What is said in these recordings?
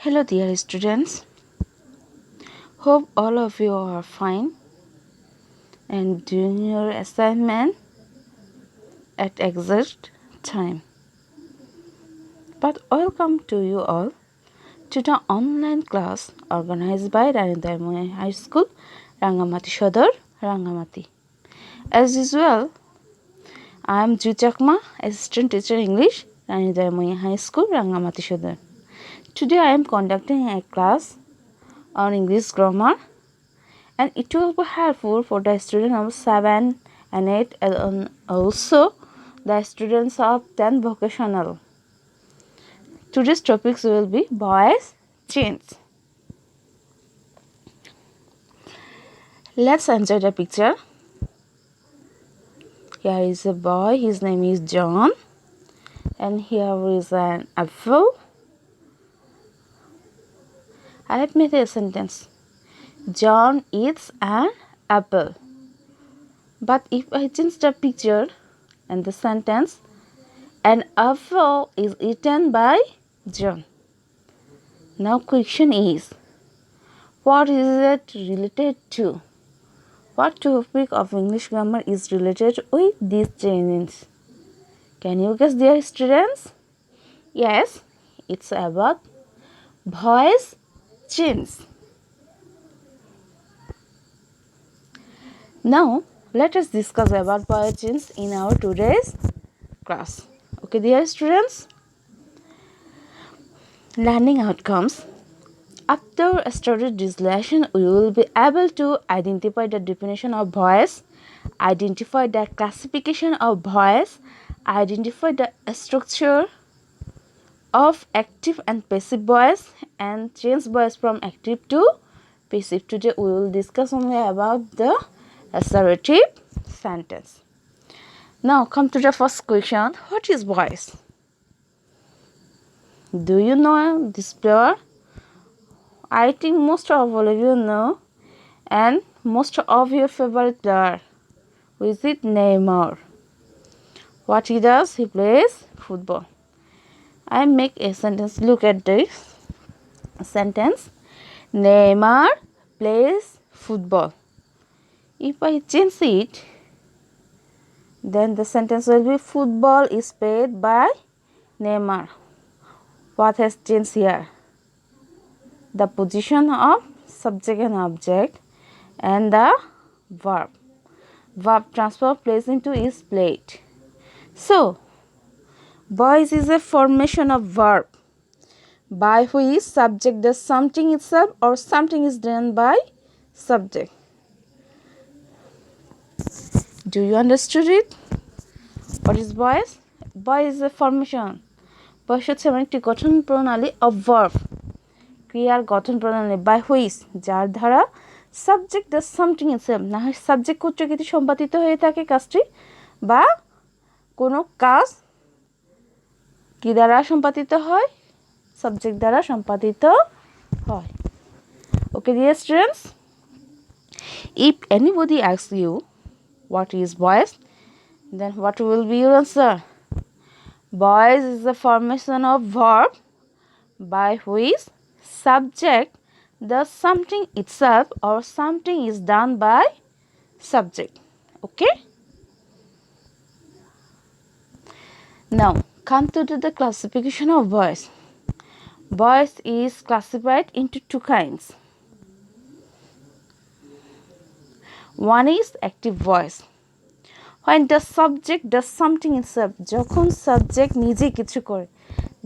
Hello dear students, hope all of you are fine and doing your assignment at exact time. But welcome to you all to the online class organized by Dayamoyee High School, Rangamati, Sadar, Rangamati. As usual, I am Jui Chakma, Assistant Teacher English, Dayamoyee High School, Rangamati, Sadar. Today I am conducting a class on English grammar, and it will be helpful for the students of 7 and 8 and also the students of 10 vocational. Today's topics will be voice change. Let's enjoy the picture. Here is a boy, his name is John, and here is an apple. I have made a sentence. John eats an apple. But if I change the picture and the sentence, an apple is eaten by John. Now question is, what is it related to? What topic of English grammar is related with these changes? Can you guess, dear students? Yes, it's about voice change. Now, let us discuss about voice change in our today's class. Okay, dear students? Learning outcomes. After studying this lesson, we will be able to identify the definition of voice, identify the classification of voice, identify the structure of active and passive voice, and change voice from active to passive. Today we will discuss only about the assertive sentence. Now come to the first question. What is voice? Do you know this player? I think most of all of you know, and most of your favorite player, with it Neymar. What he does? He plays football. I make a sentence. Look at this sentence. Neymar plays football. If I change it, then the sentence will be football is played by Neymar. What has changed here? The position of subject and object and the verb. Verb transfer place into is played. So, voice is a formation of verb by which subject does something itself or something is done by subject. Do you understood it? What is voice? Voice is a formation. Voice হচ্ছে এমন একটি গঠন প্রণালী of verb. ক্রিয়ার গঠন প্রণালী by which যার দ্বারা subject does something itself, না হয় subject কর্তৃক এটি সম্পাদিত হয়ে থাকে কাজটি, বা কোনো কাজ কি দ্বারা সম্পাদিত হয়? Subject দ্বারা সম্পাদিত হয়. Okay, dear students, if anybody asks you what is voice, then what will be your answer? Voice is the formation of verb by which subject does something itself or something is done by subject. Okay? Now, come to the classification of voice. Voice is classified into two kinds. One is active voice. When the subject does something itself, যখন subject নিজে কিছু করে,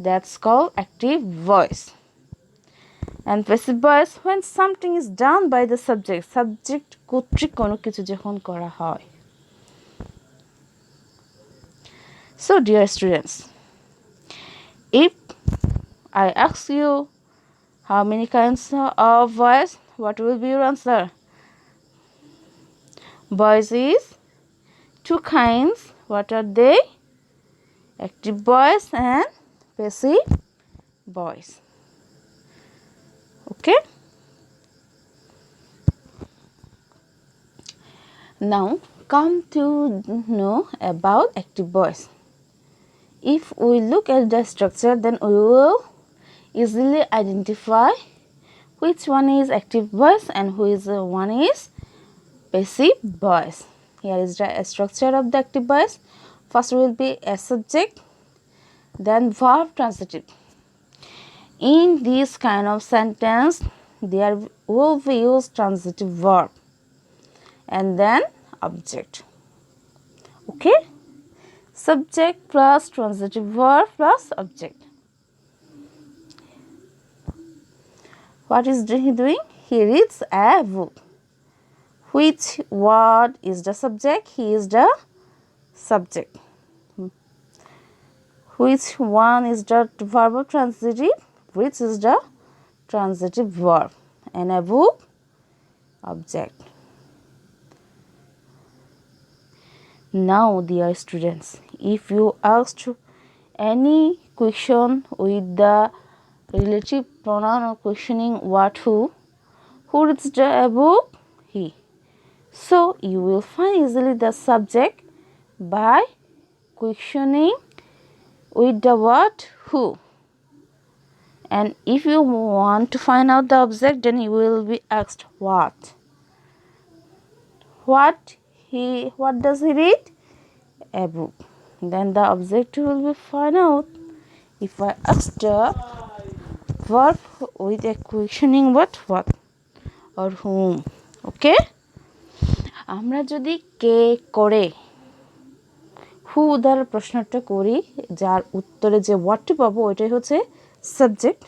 that's called active voice. And passive voice, when something is done by the subject, subject কর্তৃক কোনো কিছু যখন করা হয়. So, dear students, if I ask you how many kinds of voice, what will be your answer? Voice is two kinds. What are they? Active voice and passive voice. Okay? Now come to know about active voice. If we look at the structure, then we will easily identify which one is active voice and which one is passive voice. Here is the structure of the active voice. First will be a subject, then verb transitive. In this kind of sentence, there will be used transitive verb and then object. Okay? Subject plus transitive verb plus object. What is he doing? He reads a book. Which word is the subject? He is the subject. Which one is the verb of transitive? Which is the transitive verb? And a book, object. Now, dear students, if you asked any question with the relative pronoun or questioning what who reads the book? He. So, you will find easily the subject by questioning with the word who. And if you want to find out the object, then you will be asked what. What does he read? A book. Then the object will be found out. If I ask the verb with a questioning what or whom. Okay? আমরা যদি কে করে হু দ্বারা প্রশ্নটা করি, যার উত্তরে যে ওয়ার্ডটি পাবো ওইটাই হচ্ছে সাবজেক্ট,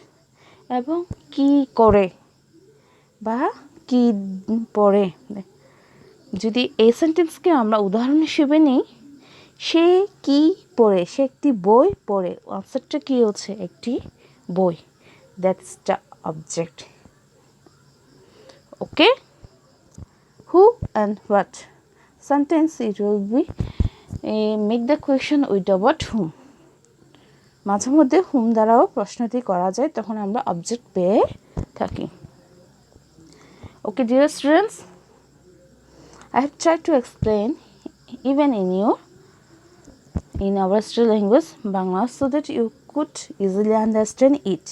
এবং কি করে বা কি পড়ে, যদি এই সেন্টেন্সকে আমরা উদাহরণ হিসেবে নিই, সে কি পড়ে? সে একটি বই পড়ে। আনসারটা কি হচ্ছে? একটি বই। That's the object. Okay? Who and what? Sometimes it will be make the question with the word whom. মাঝে মধ্যে whom দ্বারাও প্রশ্নটি করা যায়, তখন আমরা অবজেক্ট পেয়ে থাকি। Okay, dear students, I have tried to explain even in our still language Bangla so that you could easily understand it.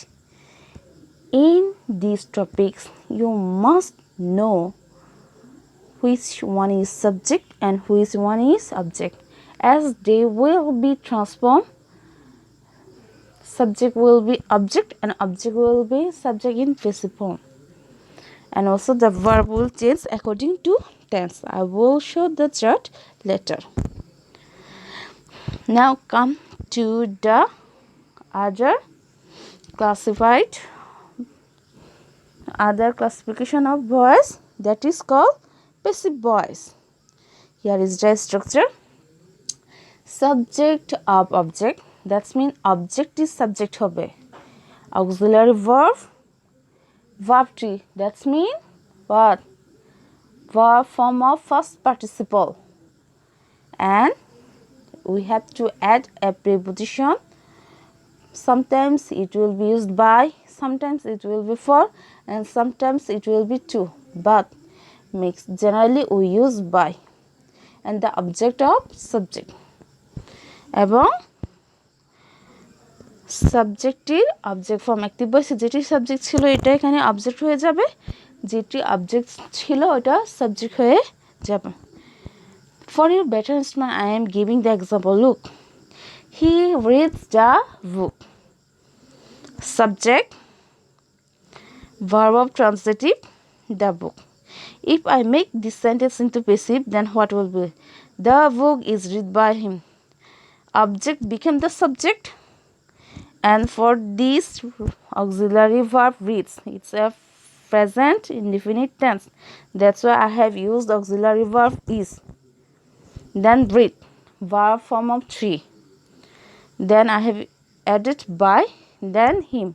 In these topics, you must know which one is subject and which one is object, as they will be transformed. Subject will be object and object will be subject in passive form, and also the verb will change according to tense. I will show the chart later. Now come to the other classification of voice, that is called passive voice. Here is the structure. Subject of object, that means object is subject hobe. Auxiliary verb tree, that means what? Verb form of first participle, and we have to add a preposition. Sometimes it will be used by, sometimes it will be for, and sometimes it will be to, but generally we use by, and the object of subject. এবং সাবজেক্টের object form active ভয়েসে যেটি subject ছিল এটা এখানে object হয়ে যাবে, যেটি object ছিল ওটা সাবজেক্ট হয়ে যাবে। For your better understanding, I am giving the example. Look, he reads the book. Subject, verb of transitive, the book. If I make this sentence into passive, then what will be? The book is read by him. Object became the subject, and for this auxiliary verb reads, it's a present indefinite tense. That's why I have used auxiliary verb is. Then read, verb form of tree. Then I have added by, then him.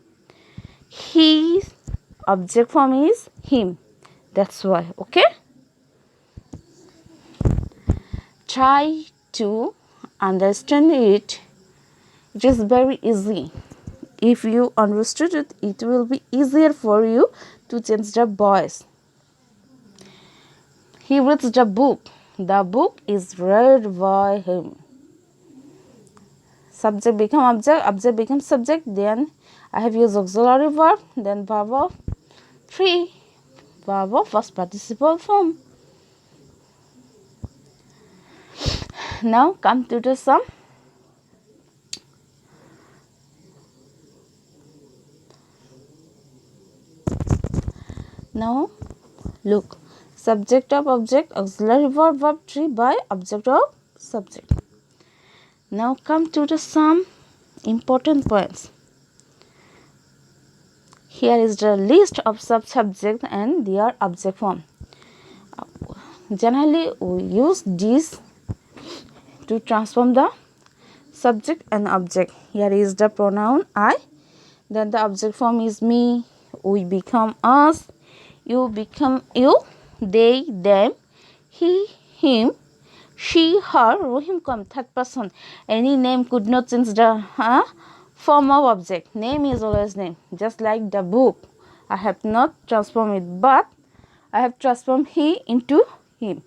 His object form is him. That's why. Okay? Try to understand it. It is very easy. If you understood it, it will be easier for you to change the voice. He reads the book. The book is read by him. Subject become object, object become subject, then I have used auxiliary verb, then verb of 3, verb of first participle form. Now come to the sum. Now look, subject of object, auxiliary verb, verb 3 by object of subject. Now come to the some important points. Here is the list of sub-subject and their object form. Generally, we use these to transform the subject and object. Here is the pronoun I, then the object form is me, we become us, you become you, they, them, he, him, she, her, Rohim come third person. Any name could not change the form of object. Name is always name. Just like the book, I have not transformed it, but I have transformed he into him.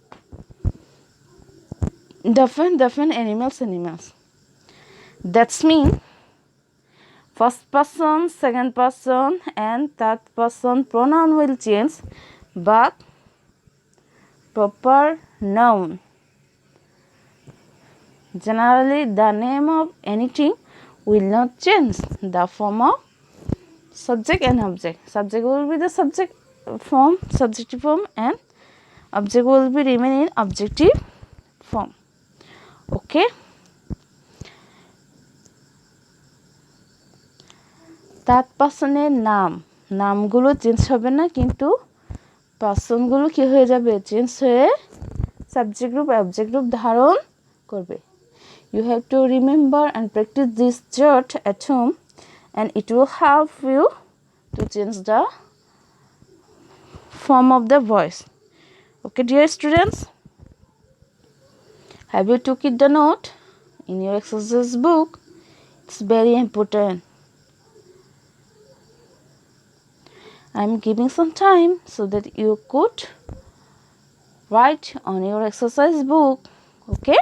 Different animals. That's mean first person, second person and third person pronoun will change, but proper noun, generally the name of anything will not change. The form of subject and object. Subject will be the subject form, subjective form, and object will be remain in objective form. Okay. তার পার্সনের নামগুলো change হবে না, কিন্তু পার্সনগুলো কি হয়ে যাবে, change হয়ে সাবজেক্ট গ্রুপ অবজেক্ট গ্রুপ ধারণ করবে। You have to remember and practice this chart at home, and it will help you to change the form of the voice. Okay, dear students, have you took it the note in your exercise book? It's very important. I am giving some time so that you could write on your exercise book. Okay.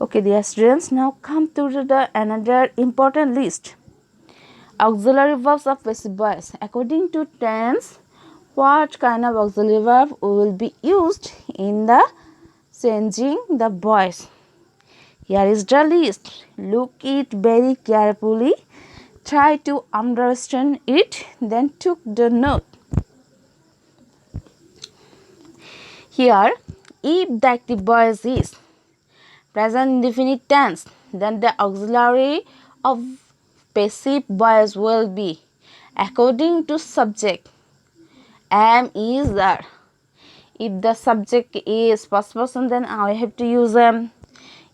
Okay, dear students, now come to the another important list. Auxiliary verbs of passive voice. According to tense, what kind of auxiliary verb will be used in the changing the voice? Here is the list. Look it very carefully. Try to understand it, then took the note. Here, if the active voice is present indefinite tense, then the auxiliary of passive voice will be according to subject am, is, are. If the subject is first person, then I have to use am.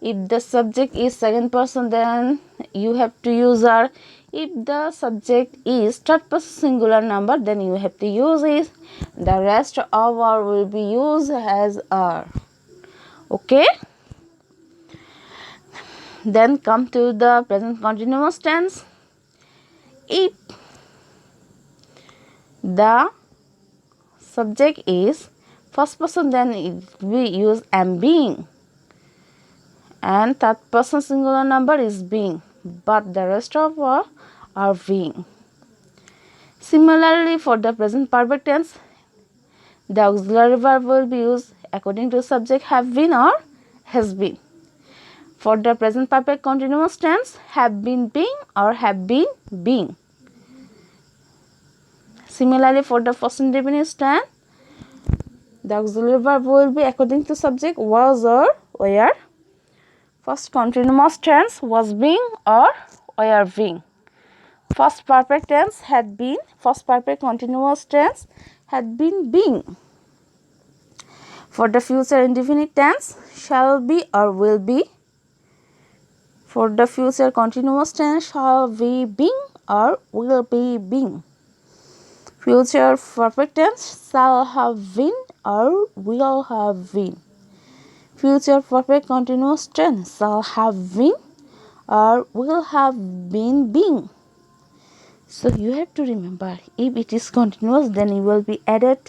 If the subject is second person, then you have to use are. If the subject is third person singular number, then you have to use is. The rest of are will be used as are. Okay. Then come to the present continuous tense. If the subject is first person, then we use am being, and third person singular number is being, but the rest of are being. Similarly, for the present perfect tense, the auxiliary verb will be used according to subject have been or has been. For the present perfect continuous tense, have been being or have been being. Similarly, for the first indefinite tense, the auxiliary verb will be according to subject was or were. First continuous tense was being or were being. First perfect tense had been. First perfect continuous tense had been being. For the future indefinite tense, shall be or will be. For the future continuous tense, shall be being or will be being. Future perfect tense, shall have been or will have been. Future perfect continuous tense, shall have been or will have been being. So you have to remember, if it is continuous, then you will be added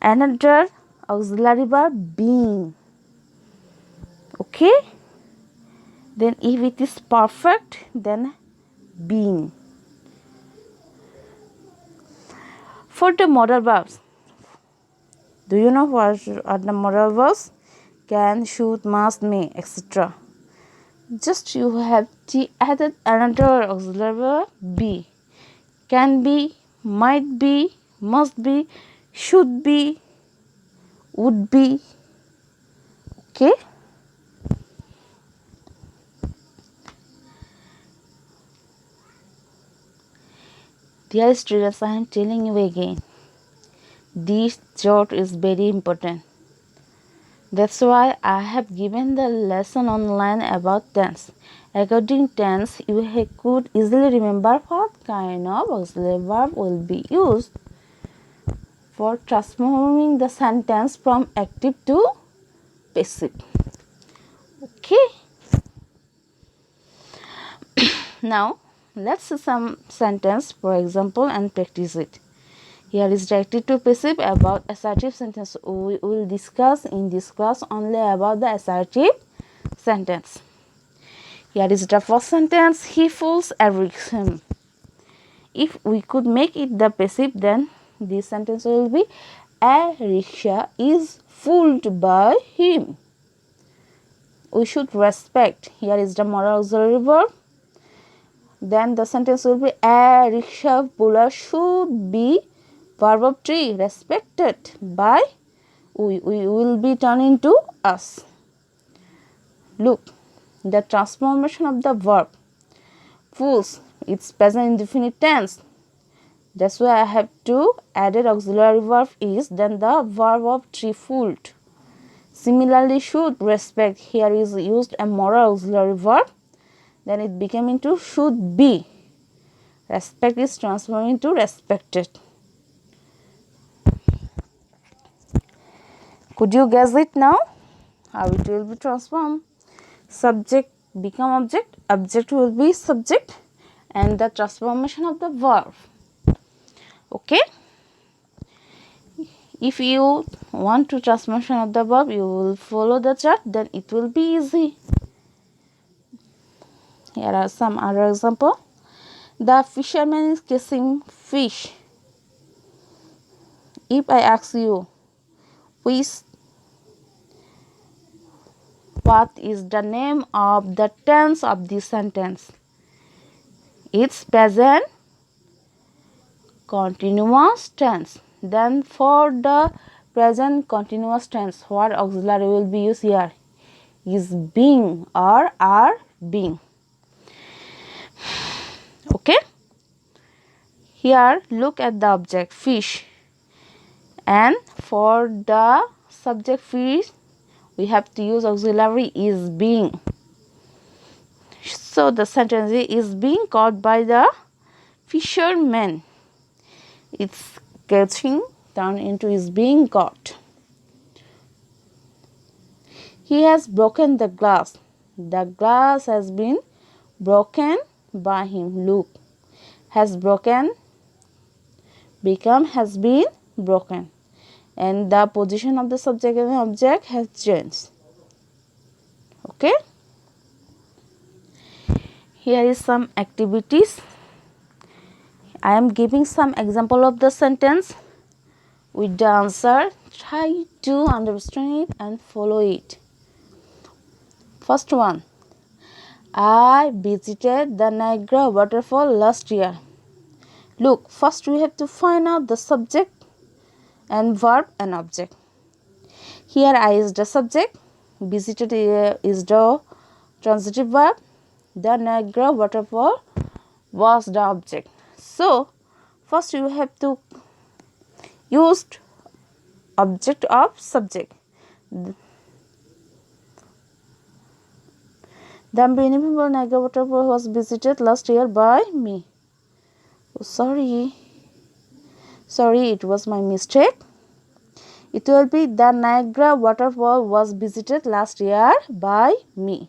another auxiliary verb being. Okay? Then if it is perfect, then being. For the modal verbs, do you know what are the modal verbs? Can, should, must, may, etc. Just you have to added another auxiliary verb be. Can be, might be, must be, should be, would be. Okay? Dear students, I am telling you again, this chart is very important. That's why I have given the lesson online about tense. According to tense, you could easily remember what kind of auxiliary verb will be used for transforming the sentence from active to passive. Okay. Now, let's see some sentence, for example, and practice it. Here is the active to passive about assertive sentence. We will discuss in this class only about the assertive sentence. Here is the first sentence. He fools everything. If we could make it the passive, then this sentence will be a rickshaw is fooled by him. We should respect. Here is the moral auxiliary verb. Then the sentence will be a rickshaw puller should be verb of 3 respected by we will be turned into us. Look, the transformation of the verb fools, it's present indefinite tense. That's why I have to added auxiliary verb is, then the verb of 3 fooled. Similarly, should respect, here is used a moral auxiliary verb, then it became into should be. Respect is transformed into respected. Could you guess it now? How it will be transformed? Subject become object, object will be subject, and the transformation of the verb. Okay? If you want to transformation of the verb, you will follow the chart, then it will be easy. Here are some other example. The fisherman is catching fish. If I ask you, what is the name of the tense of this sentence? It's present continuous tense. Then for the present continuous tense, what auxiliary will be used here? Is being or are being. Okay? Here look at the object fish, and for the subject fish we have to use auxiliary is being. So the sentence is being caught by the fisherman. It's catching turned into is being caught. He has broken the glass. The glass has been broken by him. Look, has broken become has been broken, and the position of the subject and object has changed. Okay? Here is some activities. I am giving some example of the sentence with the answer. Try to understand it and follow it. First one. I visited the Niagara waterfall last year. Look, first we have to find out the subject and verb and object. Here I is the subject, visited is the transitive verb, the Niagara waterfall was the object. So, first you have to use object of subject. The beautiful Niagara waterfall was visited last year by me. Oh, sorry, it was my mistake. It will be the Niagara waterfall was visited last year by me.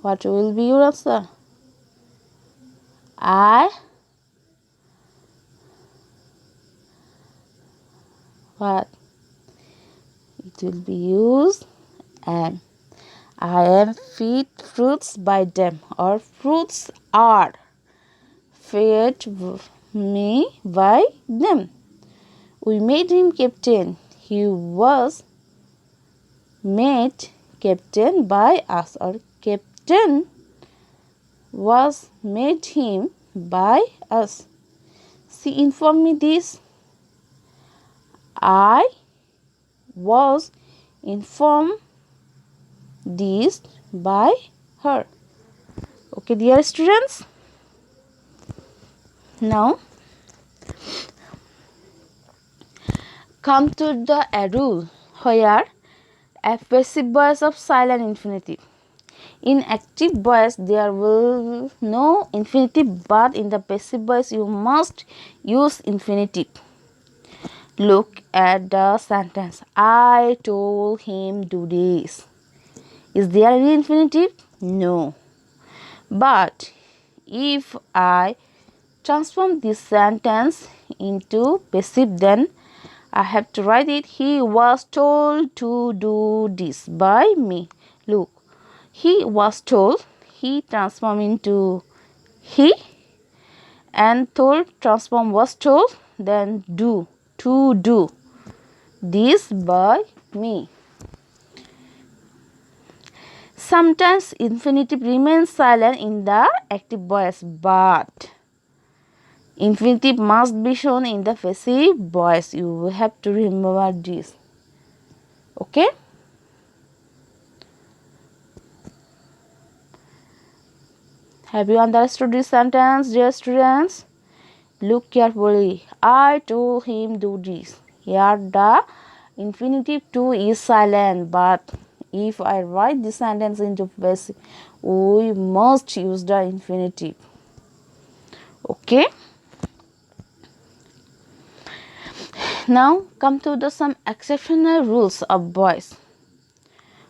What will be your answer? I. What? It will be used am. I am fed fruits by them, or fruits are fed me by them. We made him captain. He was made captain by us, or captain was made him by us. She informed me this. I was informed this by her. Okay, dear students. Now come to the rule where a passive voice of silent infinitive. In active voice there will no infinitive, but in the passive voice you must use infinitive. Look at the sentence. I told him do this. Is there any infinitive? No. But if I transform this sentence into passive, then I have to write it. He was told to do this by me. Look, he was told, he transformed into he, and told transform was told, then do, to do this by me. Sometimes infinitive remains silent in the active voice, but infinitive must be shown in the passive voice. You have to remember this. Okay? Have you understood this sentence, dear students? Look carefully. I told him do this. Here the infinitive to is silent, but if I write this sentence into passive, we must use the infinitive. Okay? Now come to the some exceptional rules of voice.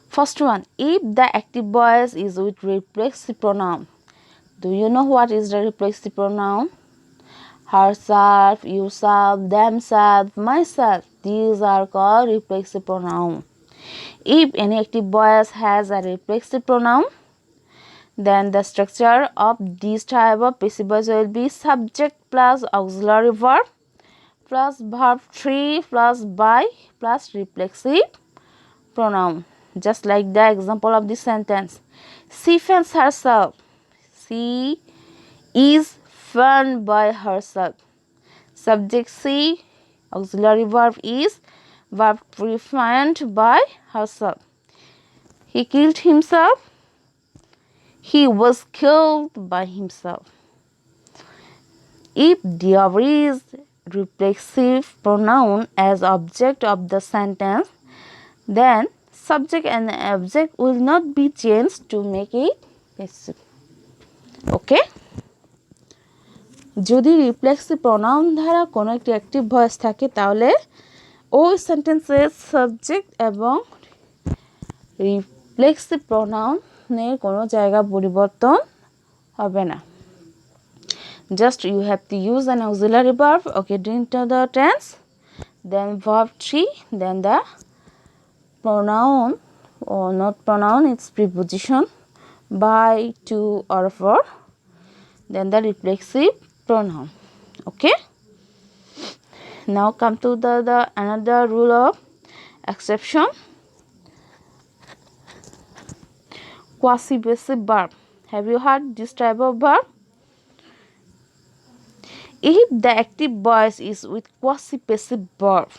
First one, if the active voice is with reflexive pronoun. Do you know what is the reflexive pronoun? Herself, yourself, themselves, myself. These are called reflexive pronoun. If any active voice has a reflexive pronoun, then the structure of this type of passive voice will be subject plus auxiliary verb plus verb 3 plus by plus reflexive pronoun. Just like the example of this sentence. She fans herself. She is fanned by herself. Subject she, auxiliary verb is, verb fanned by herself. He killed himself. He was killed by himself. If there is reflexive pronoun as object of the sentence, then subject and object will not be changed to make it passive. Okay? যদি reflexive pronoun দ্বারা কোনো একটি active voice থাকে তাহলে ওই সেন্টেন্সের subject এবং reflexive প্রনাউনের কোনো জায়গা পরিবর্তন হবে না। Just you have to use an auxiliary verb according to the tense, then verb 3, then the pronoun or not pronoun, its preposition by, to or for, then the reflexive pronoun. Okay? Now come to the another rule of exception. Quasi-passive verb. Have you heard this type of verb? If the active voice is with quasi-passive verb,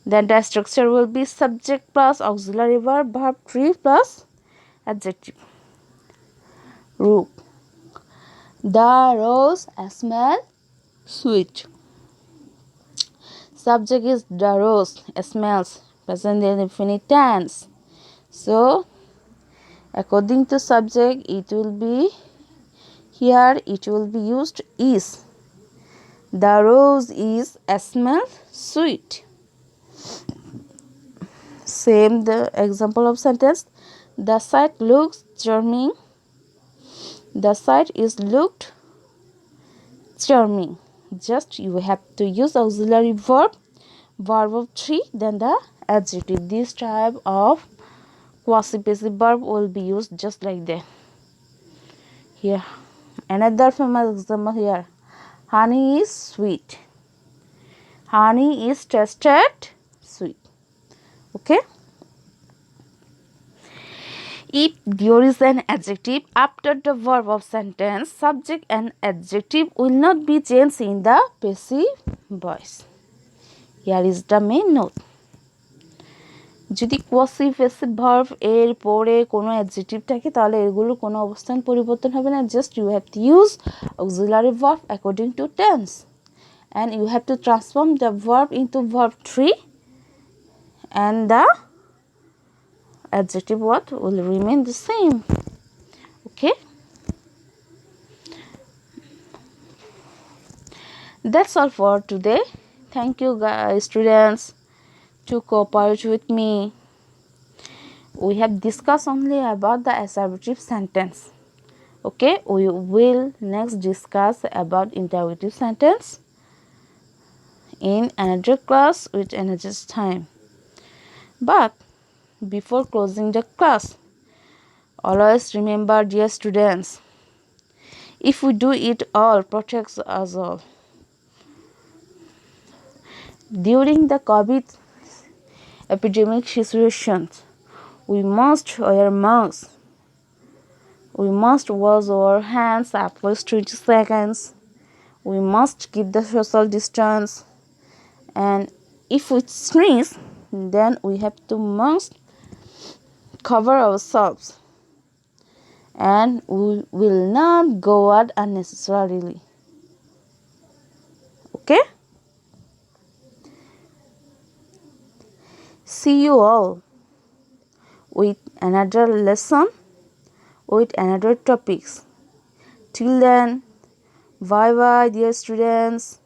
then the structure will be subject plus auxiliary verb, verb 3 plus adjective. Rook. The rose smell sweet. Subject is the rose smells, present indefinite tense. So according to subject, it will be here. It will be used is. The rose is smell sweet. Same the example of sentence. The site looks charming. The sight is looked charming. Just you have to use auxiliary verb of 3, then the adjective. This type of quasi-passive verb will be used just like that. Here, another famous example here. Honey is sweet. Honey is tasted sweet. Okay. If there is an adjective after the verb of sentence, subject and adjective will not be changed in the passive voice. Here is the main note. যদি quasi passive verb এর পরে কোনো adjective থাকে তাহলে এগুলোর কোনো অবস্থান পরিবর্তন হবে না, just you have to use auxiliary verb according to tense and you have to transform the verb into verb 3 and the adjective what will remain the same. Okay, that's all for today. Thank you guys, students, to cooperate with me. We have discussed only about the assertive sentence. Okay, we will next discuss about interrogative sentence in another class with another time. But before closing the class, always remember, dear students, if we do it all, protects us all. During the COVID epidemic situations, we must wear masks. We must wash our hands at least 20 seconds. We must keep the social distance. And if we sneeze, then we have to must cover ourselves. And we will not go out unnecessarily. Okay? See you all with another lesson, with another topics. Till then, bye bye, dear students.